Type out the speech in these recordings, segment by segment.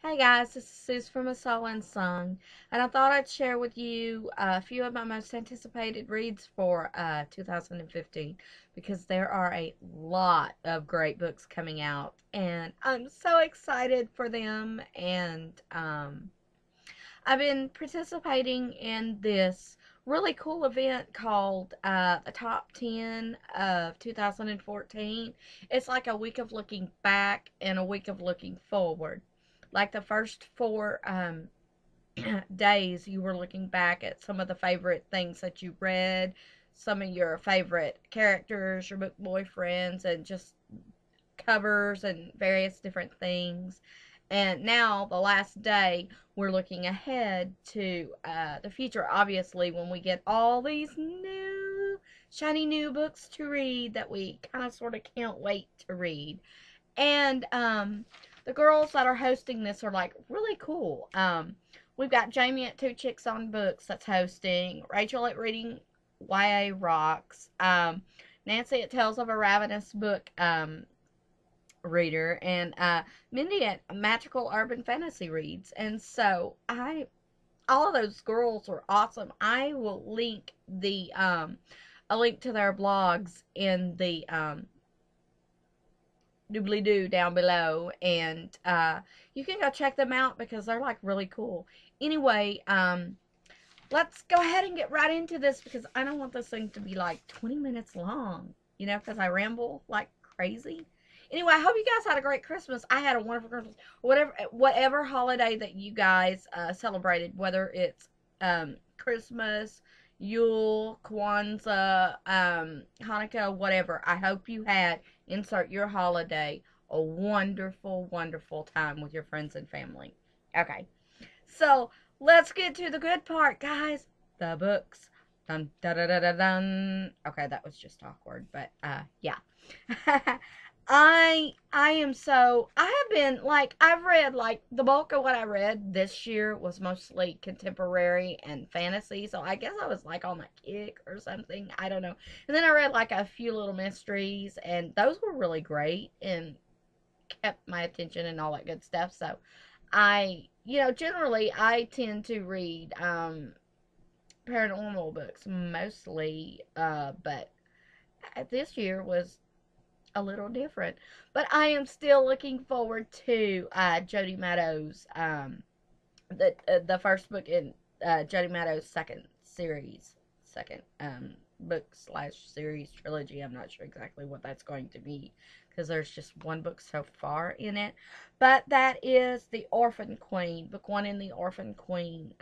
Hey guys, this is Sus from A Soul Unsung, and I thought I'd share with you a few of my most anticipated reads for 2015 because there are a lot of great books coming out, and I'm so excited for them. And I've been participating in this really cool event called the Top 10 of 2014. It's like a week of looking back and a week of looking forward. Like the first four days, you were looking back at some of the favorite things that you read, some of your favorite characters, your book boyfriends, and just covers and various different things. And now, the last day, we're looking ahead to the future, obviously, when we get all these new, shiny new books to read that we kind of sort of can't wait to read. And the girls that are hosting this are like really cool. We've got Jaime at Two Chicks on Books that's hosting, Rachel at Reading YA Rocks, Nancy at Tales of a Ravenous Book Reader, and Mindy at Magical Urban Fantasy Reads. And so all of those girls are awesome. I will link a link to their blogs in the doobly doo down below, and you can go check them out because they're like really cool. Anyway, let's go ahead and get right into this because I don't want this thing to be like 20 minutes long, because I ramble like crazy. Anyway, I hope you guys had a great Christmas. I had a wonderful Christmas. Whatever holiday that you guys celebrated, whether it's Christmas, Yule, Kwanzaa, Hanukkah, whatever. I hope you had, insert your holiday, a wonderful, wonderful time with your friends and family. Okay, so let's get to the good part, guys. The books. Dun, da, da, da, da, dun. Okay, that was just awkward, but yeah. I have been like, I've read like the bulk of what I read this year was mostly contemporary and fantasy, so I guess I was like on a kick or something. I don't know. And then I read like a few little mysteries, and those were really great and kept my attention and all that good stuff. So generally I tend to read paranormal books mostly, but this year was a little different. But I am still looking forward to Jody Meadows, the first book in Jody Meadows' second book slash series trilogy. I'm not sure exactly what that's going to be because there's just one book so far in it. But that is The Orphan Queen, book one in the Orphan Queen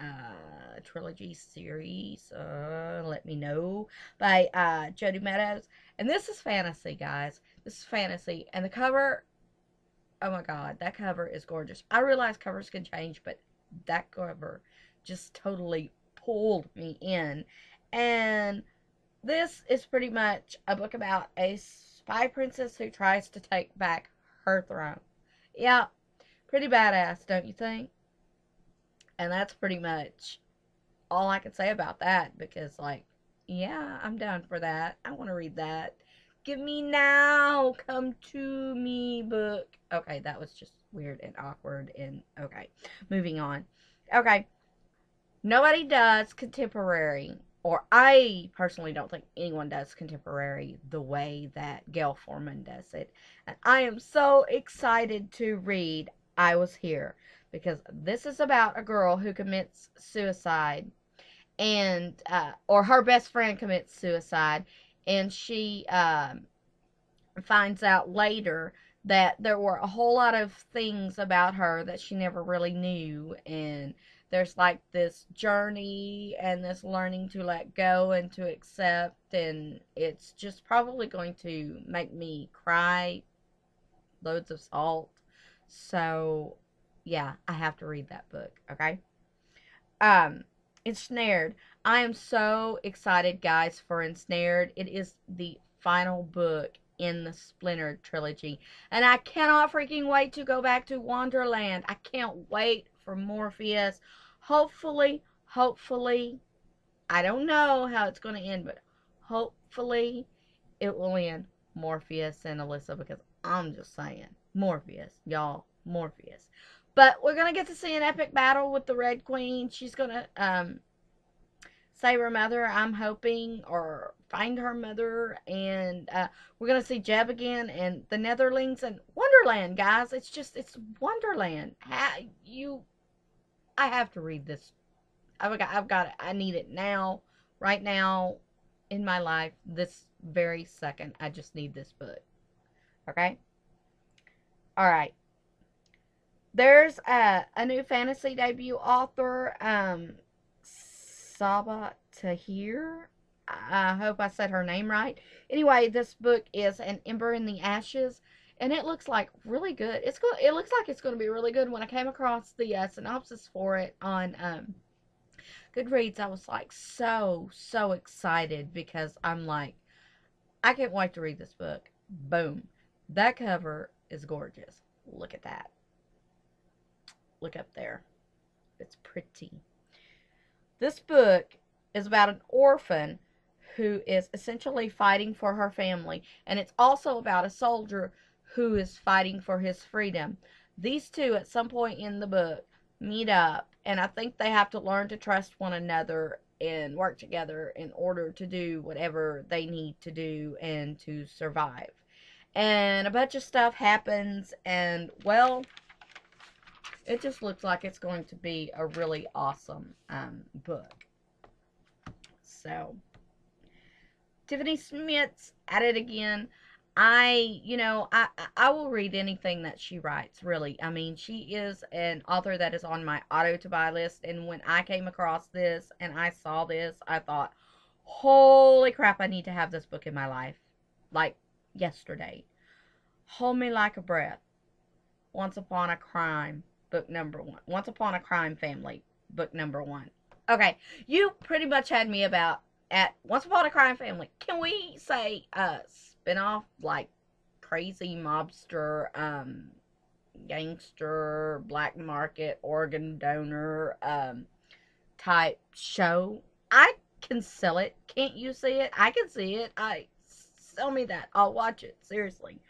trilogy series. Let me know, by Jody Meadows. And this is fantasy, guys. This is fantasy. And the cover, oh my god, that cover is gorgeous. I realize covers can change, but that cover just totally pulled me in. And this is pretty much a book about a spy princess who tries to take back her throne. Yeah, pretty badass, don't you think? And that's pretty much all I can say about that because, like, yeah, I'm down for that. I want to read that. Give me now, come to me book. Okay, that was just weird and awkward. And okay, moving on. Okay, nobody does contemporary, or I personally don't think anyone does contemporary the way that Gail Forman does it. And I am so excited to read I Was Here because this is about a girl who commits suicide, and or her best friend commits suicide, and she finds out later that there were a whole lot of things about her that she never really knew. And there's like this journey and this learning to let go and to accept, and it's just probably going to make me cry loads of salt. So yeah, I have to read that book. Okay. um Ensnared. I am so excited, guys, for Ensnared. It is the final book in the Splintered trilogy, and I cannot freaking wait to go back to Wonderland. I can't wait for Morpheus. Hopefully, I don't know how it's going to end, but hopefully it will end Morpheus and Alyssa, because I'm just saying, Morpheus, y'all, Morpheus. But we're going to get to see an epic battle with the Red Queen. She's going to save her mother, I'm hoping, or find her mother. And we're going to see Jeb again and the Netherlings and Wonderland, guys. It's Wonderland. I have to read this. I've got it. I need it now, right now, in my life, this very second. I just need this book. Okay? All right. There's a new fantasy debut author, Saba Tahir. I hope I said her name right. Anyway, this book is An Ember in the Ashes, and it looks like really good. It looks like it's going to be really good. When I came across the synopsis for it on Goodreads, I was like so excited because I'm like, I can't wait to read this book. Boom. That cover is gorgeous. Look at that. Look up there. It's pretty. This book is about an orphan who is essentially fighting for her family, and it's also about a soldier who is fighting for his freedom. These two, at some point in the book, meet up, and I think they have to learn to trust one another and work together in order to do whatever they need to do and to survive. And a bunch of stuff happens, and well, it just looks like it's going to be a really awesome book. So, Tiffany Smith's at it again. I will read anything that she writes, really. I mean, she is an author that is on my auto-to-buy list, and when I came across this and I saw this, I thought, holy crap, I need to have this book in my life. Like, yesterday. Hold Me Like a Breath. Once Upon a Crime. Book number 1. Once Upon a Crime Family, book number 1. Okay, you pretty much had me about at Once Upon a Crime Family. Can we say spin-off, like crazy mobster, gangster, black market, organ donor type show? I can sell it. Can't you see it? I can see it. Sell me that. I'll watch it, seriously.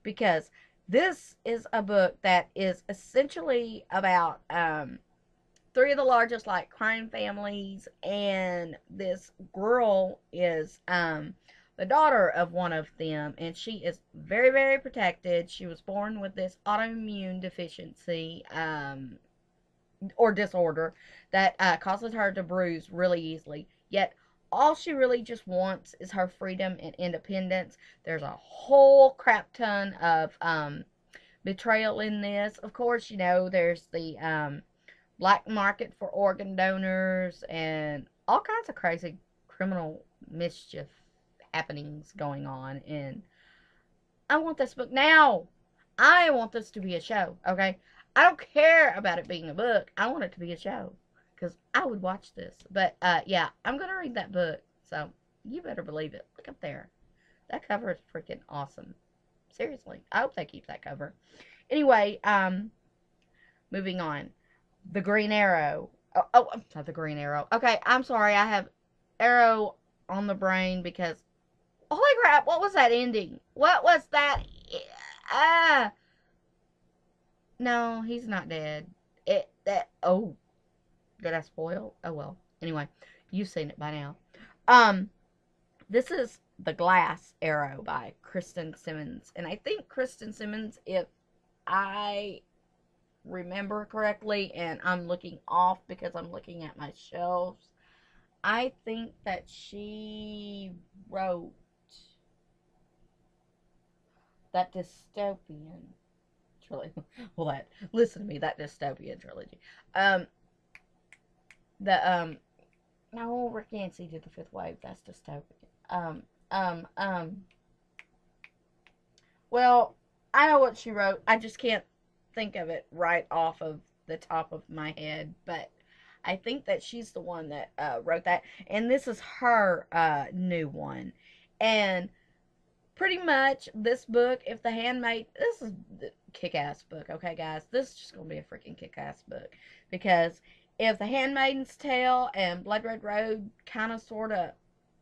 Because this is a book that is essentially about 3 of the largest like crime families, and this girl is the daughter of one of them, and she is very protected. She was born with this autoimmune deficiency or disorder that causes her to bruise really easily. Yet all she really just wants is her freedom and independence. There's a whole crap ton of betrayal in this. Of course, there's the black market for organ donors and all kinds of crazy criminal mischief happenings going on. And I want this book now. I want this to be a show, okay? I don't care about it being a book. I want it to be a show. Because I would watch this. But, yeah, I'm going to read that book. So, you better believe it. Look up there. That cover is freaking awesome. Seriously. I hope they keep that cover. Anyway, moving on. The Green Arrow. Oh, not the Green Arrow. Okay, I'm sorry. I have Arrow on the brain because, holy crap, what was that ending? What was that? No, he's not dead. Oh, did I spoil? Oh, well. Anyway, you've seen it by now. This is The Glass Arrow by Kristen Simmons. And I think Kristen Simmons, if I remember correctly, and I'm looking off because I'm looking at my shelves, I think that she wrote that dystopian trilogy. Well, listen to me, that dystopian trilogy. No, Rick Yancey did The Fifth Wave. That's dystopian. Well, I know what she wrote. I just can't think of it right off of the top of my head, but I think that she's the one that wrote that, and this is her new one. And pretty much this book, if the handmaid, this is the kick-ass book, okay guys, this is just gonna be a freaking kick-ass book, because if the Handmaid's Tale and Blood Red Road kind of sort of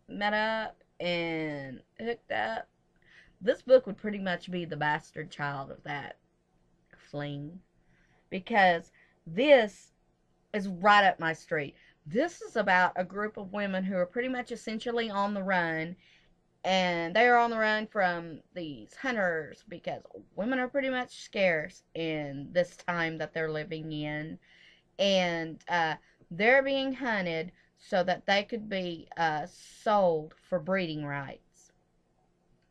met up and hooked up, this book would pretty much be the bastard child of that fling. because this is right up my street. This is about a group of women who are pretty much essentially on the run, and they are on the run from these hunters because women are pretty much scarce in this time that they're living in, and they're being hunted so that they could be sold for breeding rights,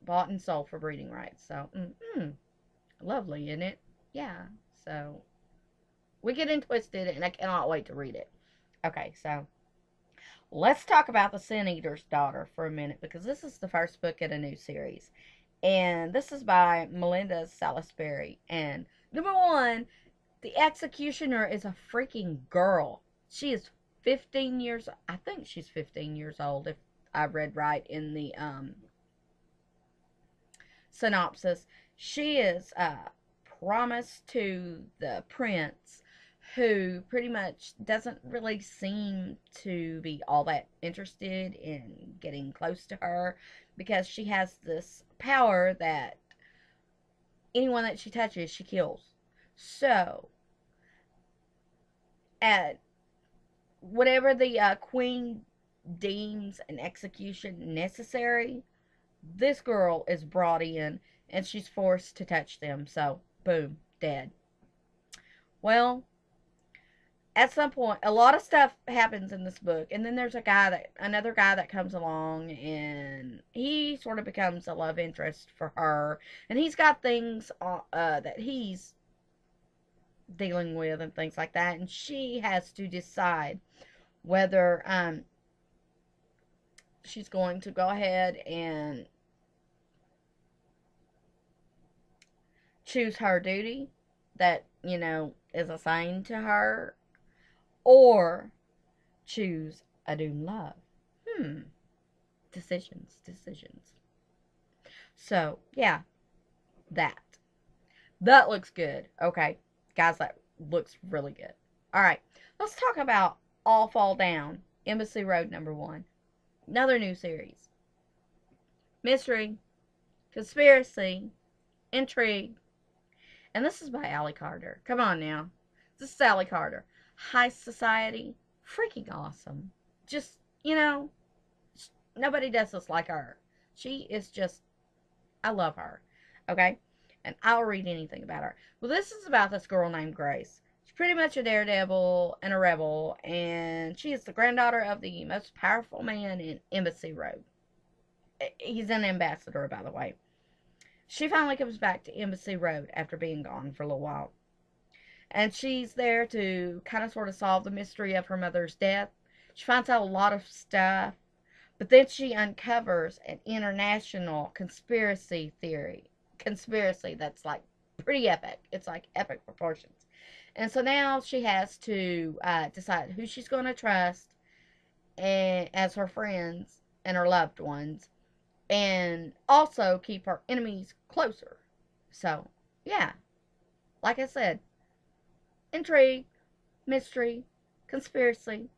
bought and sold for breeding rights. So, lovely, isn't it? Yeah. So we get twisted, and I cannot wait to read it. Okay, so let's talk about the Sin Eater's Daughter for a minute, because this is the first book in a new series. And this is by Melinda Salisbury. And number one, the executioner is a freaking girl. She is 15 years, I think she's 15 years old, if I read right in the synopsis. She is promised to the prince, who pretty much doesn't really seem to be all that interested in getting close to her, because she has this power that anyone that she touches, she kills. So, at whatever the queen deems an execution necessary, this girl is brought in and she's forced to touch them. So, boom, dead. Well, at some point, a lot of stuff happens in this book, and then there's another guy that comes along, and he sort of becomes a love interest for her, and he's got things that he's dealing with and things like that, and she has to decide whether she's going to go ahead and choose her duty that, is assigned to her, or choose a doomed love. Decisions. So, yeah, that. That looks good. Okay, guys, that looks really good. Alright, let's talk about All Fall Down, Embassy Road #1. Another new series. Mystery, conspiracy, intrigue. And this is by Allie Carter. Come on now. This is Allie Carter. High Society. Freaking awesome. Just, nobody does this like her. She is just, I love her. Okay? And I'll read anything about her. Well, this is about this girl named Grace. She's pretty much a daredevil and a rebel, and she is the granddaughter of the most powerful man in Embassy Road. He's an ambassador, by the way. She finally comes back to Embassy Road after being gone for a little while. And she's there to kind of sort of solve the mystery of her mother's death. She finds out a lot of stuff, but then she uncovers an international conspiracy that's like pretty epic. It's like epic proportions. And so now she has to decide who she's going to trust as her friends and her loved ones, and also keep her enemies closer. So, yeah, like I said, intrigue, mystery, conspiracy,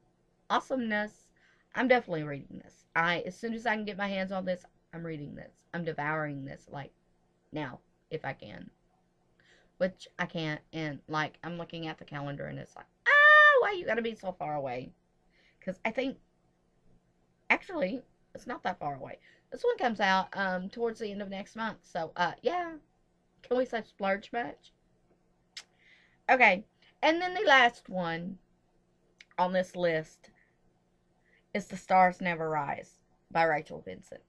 awesomeness. I'm definitely reading this. As soon as I can get my hands on this, I'm reading this. I'm devouring this, like, now, if I can. Which I can't, and, like, I'm looking at the calendar, and it's like, why you gotta be so far away? Because I think, actually, it's not that far away. This one comes out towards the end of next month. So, yeah. Can we say splurge much? Okay. And then the last one on this list is The Stars Never Rise by Rachel Vincent.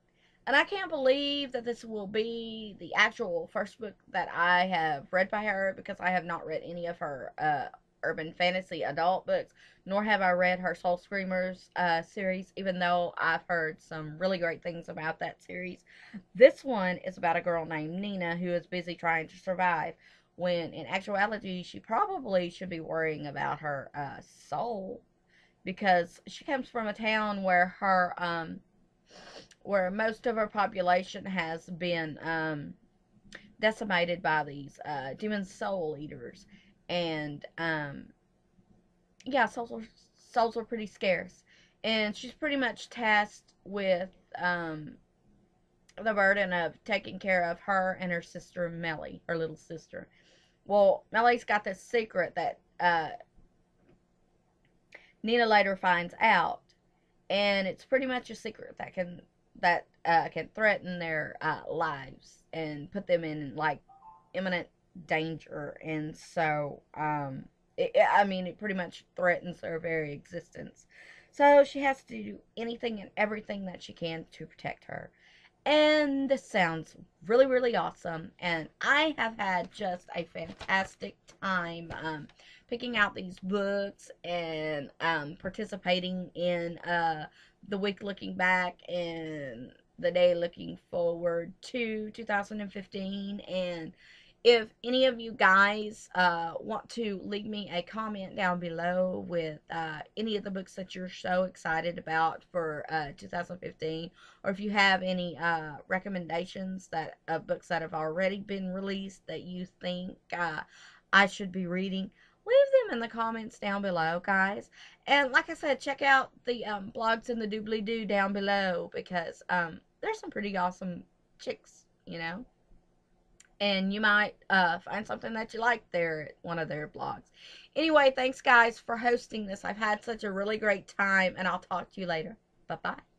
And I can't believe that this will be the actual first book that I have read by her, because I have not read any of her urban fantasy adult books, nor have I read her Soul Screamers series, even though I've heard some really great things about that series. This one is about a girl named Nina who is busy trying to survive, when in actuality she probably should be worrying about her soul, because she comes from a town where where most of her population has been decimated by these demon soul eaters. And yeah, souls are pretty scarce, and she's pretty much tasked with the burden of taking care of her and her sister Melly, her little sister. well, Melly's got this secret that Nina later finds out, and it's pretty much a secret that can threaten their lives and put them in like imminent danger. And so I mean, it pretty much threatens their very existence. So she has to do anything and everything that she can to protect her. And this sounds really, really awesome. And I have had just a fantastic time picking out these books and participating in the week looking back and the day looking forward to 2015. And if any of you guys want to leave me a comment down below with any of the books that you're so excited about for 2015, or if you have any recommendations that of books that have already been released that you think I should be reading, leave them in the comments down below, guys. And like I said, check out the blogs in the doobly-doo down below, because there's some pretty awesome chicks, you know. And you might find something that you like there at one of their blogs. Anyway, thanks guys for hosting this. I've had such a really great time, and I'll talk to you later. Bye-bye.